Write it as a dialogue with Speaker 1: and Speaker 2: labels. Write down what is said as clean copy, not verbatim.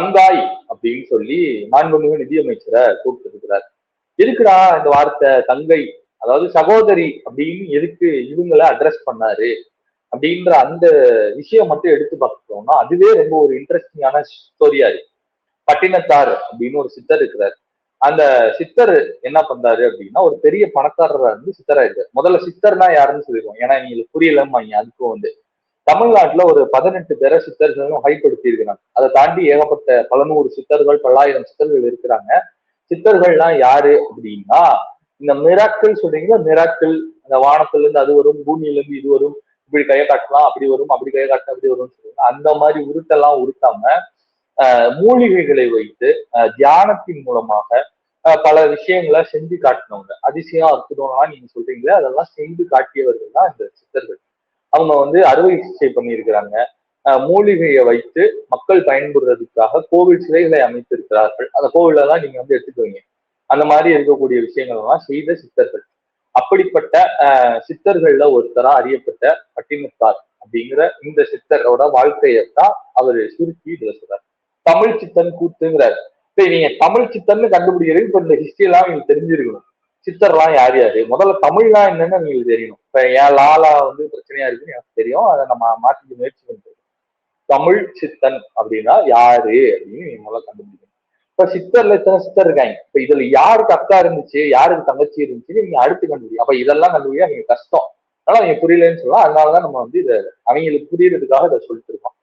Speaker 1: தங்காய் அப்படின்னு சொல்லி மாண்புமிகு நிதியமைச்சரை கூப்பிட்டு. எதுக்குடா இந்த வார்த்தை தங்கை, அதாவது சகோதரி அப்படின்னு எதுக்கு இவங்களை அட்ரஸ் பண்ணாரு அப்படின்ற அந்த விஷயம் மட்டும் எடுத்து பார்த்துட்டோம்னா அதுவே ரொம்ப ஒரு இன்ட்ரெஸ்டிங்கான ஸ்டோரியா இருக்கு. பட்டினத்தார் அப்படின்னு ஒரு சித்தர் இருக்கிறார். அந்த சித்தர் என்ன பண்றாரு அப்படின்னா ஒரு பெரிய பணக்காரரா இருந்து சித்தரா இருக்காரு. முதல்ல சித்தர்னா யாருன்னு சொல்லிடுவோம், ஏன்னா எங்களுக்கு புரியலம்மா. அதுக்கும் தமிழ்நாட்டுல ஒரு 18 பேரை சித்தர்களும் ஹைப்படுத்தி இருக்கிறாங்க. அதை தாண்டி ஏகப்பட்ட 1100 சித்தர்கள் 900 சித்தர்கள் இருக்கிறாங்க. சித்தர்கள்லாம் யாரு அப்படின்னா இந்த மிராக்கள் சொல்றீங்களா, மிராக்கள், அந்த வானத்துல இருந்து அது வரும், பூமியில இருந்து இது வரும், இப்படி கையை காட்டலாம் அப்படி வரும், அப்படி கையை காட்டலாம் அப்படி வரும்னு சொல்லுவாங்க. அந்த மாதிரி உருட்டெல்லாம் உருட்டாம மூலிகைகளை வைத்து தியானத்தின் மூலமாக பல விஷயங்களை செஞ்சு காட்டினவங்க. அதிசயம் அற்புதம்லாம் நீங்க சொல்றீங்களே, அதெல்லாம் செஞ்சு காட்டியவர்கள் தான் இந்த சித்தர்கள். அவங்க அறுவை சிகிச்சை பண்ணியிருக்கிறாங்க. மூலிகையை வைத்து மக்கள் பயன்படுறதுக்காக கோவில் சிலைகளை அமைத்திருக்கிறார்கள். அந்த கோவில தான் நீங்க எடுத்துக்குவீங்க. அந்த மாதிரி இருக்கக்கூடிய விஷயங்கள் எல்லாம் செய்த சித்தர்கள். அப்படிப்பட்ட சித்தர்கள்ல ஒருத்தரா அறியப்பட்ட பட்டினத்தார் அப்படிங்கிற இந்த சித்தரோட வாழ்க்கையத்தான் அவர் சுருக்கி இதுல சொல்றாரு. தமிழ் சித்தன் கூத்துங்கிறார். சரி, நீங்க தமிழ் சித்தன்னு கண்டுபிடிக்கிறது இப்ப இந்த ஹிஸ்டரி எல்லாம் நீங்க தெரிஞ்சிருக்கணும். சித்தர்லாம் யார் யாரு, முதல்ல தமிழ்லாம் என்னன்னு உங்களுக்கு தெரியணும். இப்ப என் லாலா பிரச்சனையா இருக்குன்னு எனக்கு தெரியும், அதை நம்ம மாற்றிக்க முயற்சி பண்றோம். தமிழ் சித்தன் அப்படின்னா யாரு அப்படின்னு நீங்க முதல்ல கண்டுபிடிக்கணும். இப்ப சித்தர்ல எத்தனை சித்தர் இருக்காங்க, இப்ப இதுல யாருக்கு அக்கா இருந்துச்சு யாருக்கு தங்கச்சி இருந்துச்சுன்னு நீங்க அடுத்து கண்டுபிடிக்கும். அப்ப இதெல்லாம் கண்டுபிடிக்க நீங்க கஷ்டம், அதனால நீங்க புரியலன்னு சொல்லலாம். அதனாலதான் நம்ம இதை அவங்களுக்கு புரியறதுக்காக இதை சொல்லிட்டு இருக்கோம்.